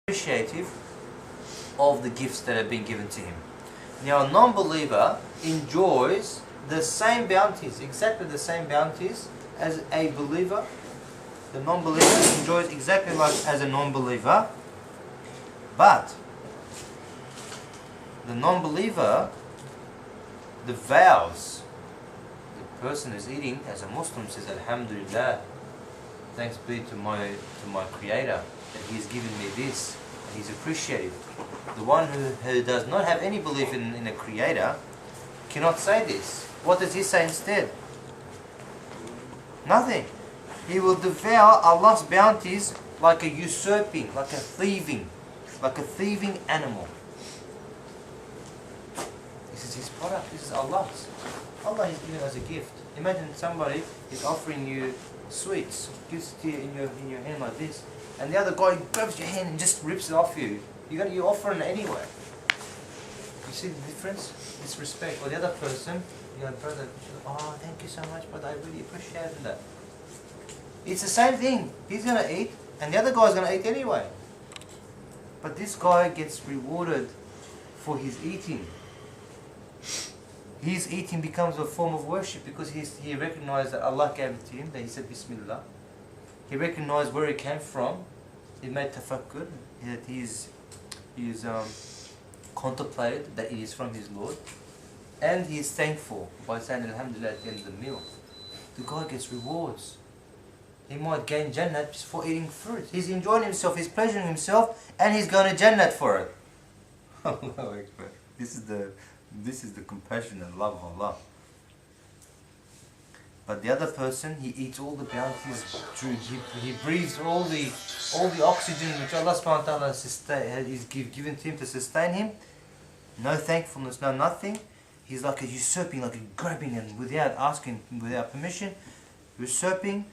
appreciative of the gifts that have been given to him. Now, a non-believer enjoys the same bounties, exactly the same bounties as a believer. The non-believer enjoys exactly like as a non-believer, but the non-believer, the vows, the person who's eating as a Muslim says, Alhamdulillah, thanks be to my Creator that He's given me this, and He's appreciative. The one who does not have any belief in a Creator cannot say this. What does he say instead? Nothing. He will devour Allah's bounties like a usurping, like a thieving animal. This is his product, this is Allah's. Allah is giving us a gift. Imagine somebody is offering you sweets, gives it to you in your hand like this, and the other guy grabs your hand and just rips it off you. You're offering it anyway. You see the difference? Disrespect. Or the other person, brother, oh, thank you so much, brother, I really appreciate that. It's the same thing. He's going to eat, and the other guy's going to eat anyway. But this guy gets rewarded for his eating. His eating becomes a form of worship because he recognized that Allah gave it to him, that he said Bismillah. He recognized where he came from. He made tafakkur, that he's contemplated that it is from his Lord. And he is thankful by saying Alhamdulillah at the end of the meal. The guy gets rewards. He might gain Jannat just for eating fruit. He's enjoying himself, he's pleasuring himself, and he's going to Jannat for it. Allahu Akbar. This is the compassion and love of Allah. But the other person, he eats all the bounties through, he breathes all the oxygen which Allah subhanahu wa ta'ala is given to him to sustain him. No thankfulness, no nothing. He's like a usurping, like a grabbing, and without asking, without permission, usurping,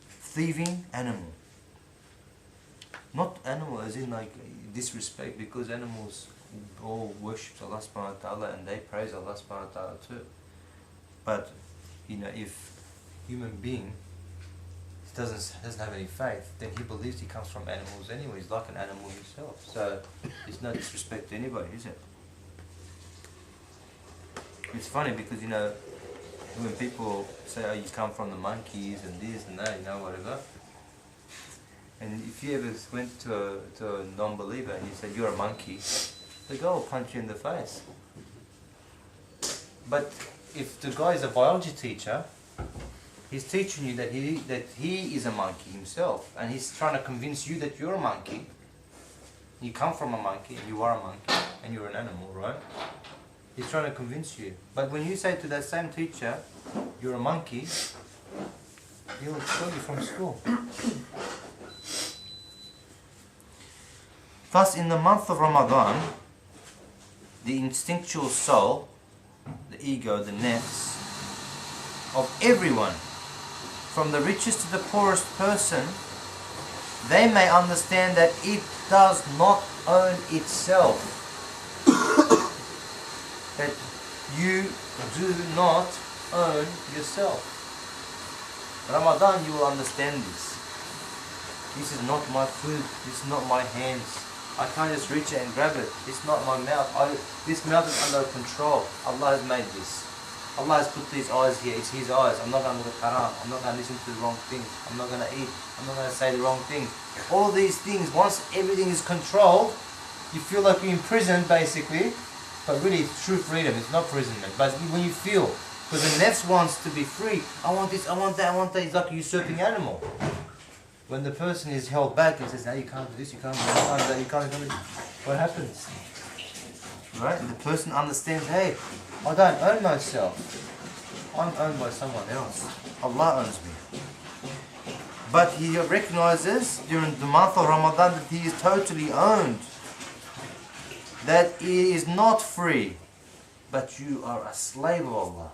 thieving animal. Not animal as in like disrespect, because animals all worship Allah subhanahu wa ta'ala and they praise Allah subhanahu wa ta'ala too. But if human being doesn't have any faith, then he believes he comes from animals anyway. He's like an animal himself. So it's no disrespect to anybody, is it? It's funny because when people say, oh, you come from the monkeys and this and that, whatever. And if you ever went to a non-believer and you said you're a monkey, the guy will punch you in the face. But if the guy is a biology teacher, he's teaching you that he is a monkey himself, and he's trying to convince you that you're a monkey. You come from a monkey, and you are a monkey, and you're an animal, right? He's trying to convince you. But when you say to that same teacher, you're a monkey, he'll expel you from school. Thus, in the month of Ramadan, the instinctual soul, the ego, the nafs, of everyone, from the richest to the poorest person, they may understand that it does not own itself. That you do not own yourself. Ramadan, you will understand this. This is not my food, this is not my hands. I can't just reach it and grab it. It's not my mouth. This mouth is under control. Allah has made this. Allah has put these eyes here. It's His eyes. I'm not going to look at haram. I'm not going to listen to the wrong things. I'm not going to eat. I'm not going to say the wrong things. All these things, once everything is controlled, you feel like you're in prison basically. But really it's true freedom. It's not imprisonment. But when you feel, because the nafs wants to be free. I want this, I want that, I want that. It's like a usurping animal. When the person is held back and says, no, you can't do this, you can't do that, you can't do this, what happens? Right? And the person understands, hey, I don't own myself. I'm owned by someone else. Allah owns me. But he recognizes during the month of Ramadan that he is totally owned. That he is not free, but you are a slave of Allah.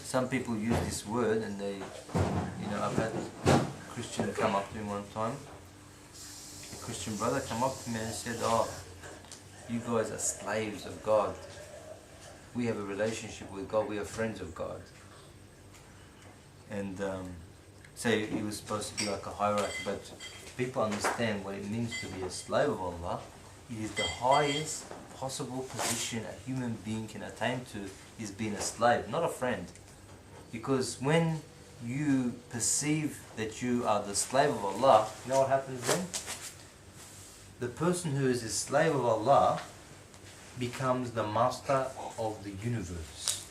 Some people use this word and they, I've had a Christian come up to me one time. A Christian brother come up to me and said, oh, you guys are slaves of God. We have a relationship with God, we are friends of God. And say he was supposed to be like a hierarchy, but people understand what it means to be a slave of Allah. It is the highest possible position a human being can attain to is being a slave, not a friend. Because when you perceive that you are the slave of Allah, you know what happens then? The person who is a slave of Allah becomes the master of the universe.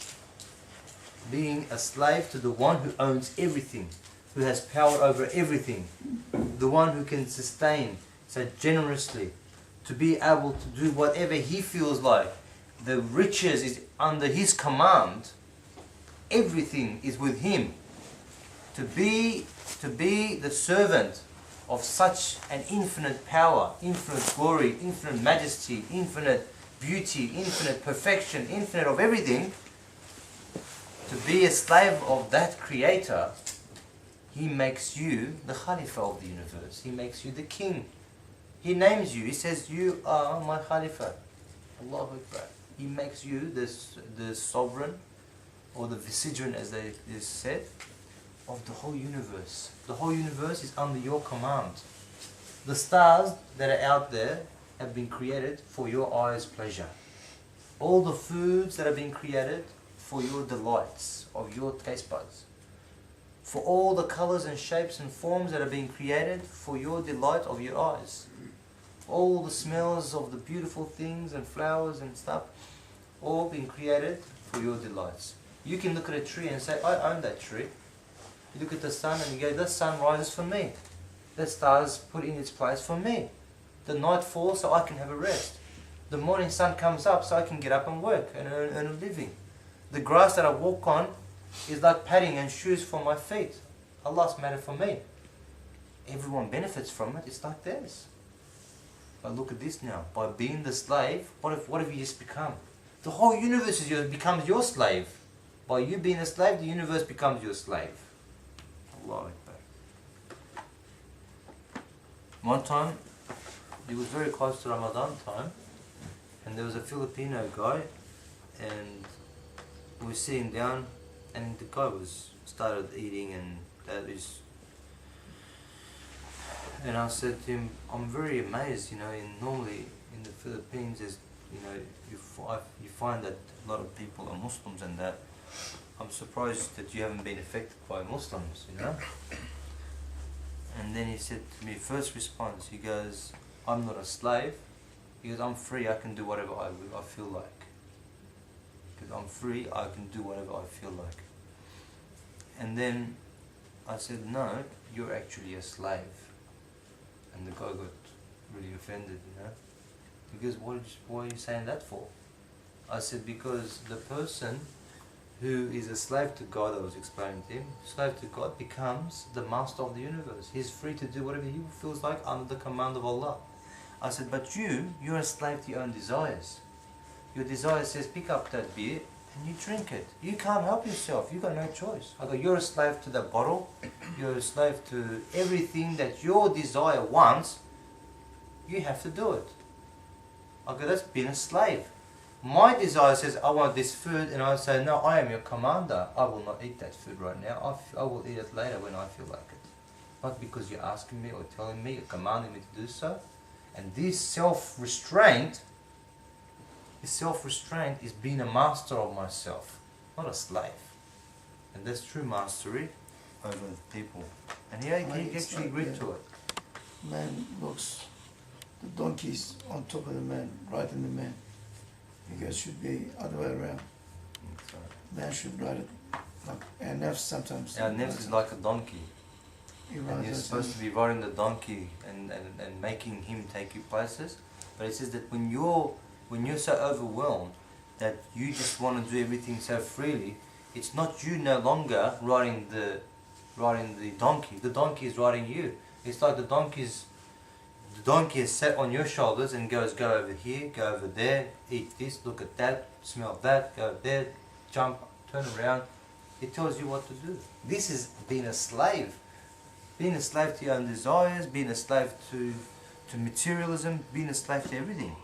Being a slave to the one who owns everything, who has power over everything, the one who can sustain so generously, to be able to do whatever he feels like. The riches is under his command. Everything is with him. To be the servant of such an infinite power, infinite glory, infinite majesty, infinite beauty, infinite perfection, infinite of everything, to be a slave of that creator, he makes you the Khalifa of the universe. He makes you the king. He names you. He says, you are my Khalifa. Allahu Akbar. He makes you the sovereign, or the vicegerent as they said, of the whole universe. The whole universe is under your command. The stars that are out there have been created for your eyes' pleasure. All the foods that have been created for your delights of your taste buds. For all the colors and shapes and forms that are being created for your delight of your eyes. All the smells of the beautiful things and flowers and stuff, all being created for your delights. You can look at a tree and say, I own that tree. You look at the sun and you go, the sun rises for me. The stars put in its place for me. The night falls so I can have a rest. The morning sun comes up so I can get up and work and earn a living. The grass that I walk on is like padding and shoes for my feet. Allah's made it for me. Everyone benefits from it. It's like theirs. But look at this now. By being the slave, what have you just become? The whole universe becomes your slave. By you being a slave, the universe becomes your slave. Allahu Akbar. One time, it was very close to Ramadan time, and there was a Filipino guy, and we were sitting down, and the guy started eating, and and I said to him, I'm very amazed, normally in the Philippines, you find that a lot of people are Muslims and that. I'm surprised that you haven't been affected by Muslims, And then he said to me, first response, he goes, I'm not a slave. He goes, I'm free, I can do whatever I feel like. Because I'm free, I can do whatever I feel like. And then I said, no, you're actually a slave. And the guy got really offended, He goes, why are you saying that for? I said, because the person who is a slave to God, I was explaining to him, slave to God becomes the master of the universe. He's free to do whatever he feels like under the command of Allah. I said, but you're a slave to your own desires. Your desire says, pick up that beer and you drink it. You can't help yourself. You've got no choice. I go, you're a slave to the bottle. You're a slave to everything that your desire wants. You have to do it. I go, that's being a slave. My desire says, I want this food, and I say, no, I am your commander. I will not eat that food right now. I will eat it later when I feel like it. Not because you're asking me or telling me or commanding me to do so. And this self-restraint is being a master of myself, not a slave. And that's true mastery over people. And he actually agreed to it. Man looks, the donkey's on top of the man, right in the man. You guys should be other way around. Man should ride it like our nafs sometimes. Our nafs is like a donkey. And you're supposed to be riding the donkey and making him take you places. But it says that when you're so overwhelmed that you just want to do everything so freely, it's not you no longer riding the donkey. The donkey is riding you. It's like the donkey is sat on your shoulders and goes, go over here, go over there, eat this, look at that, smell that, go there, jump, turn around. It tells you what to do. This is being a slave. Being a slave to your own desires, being a slave to materialism, being a slave to everything.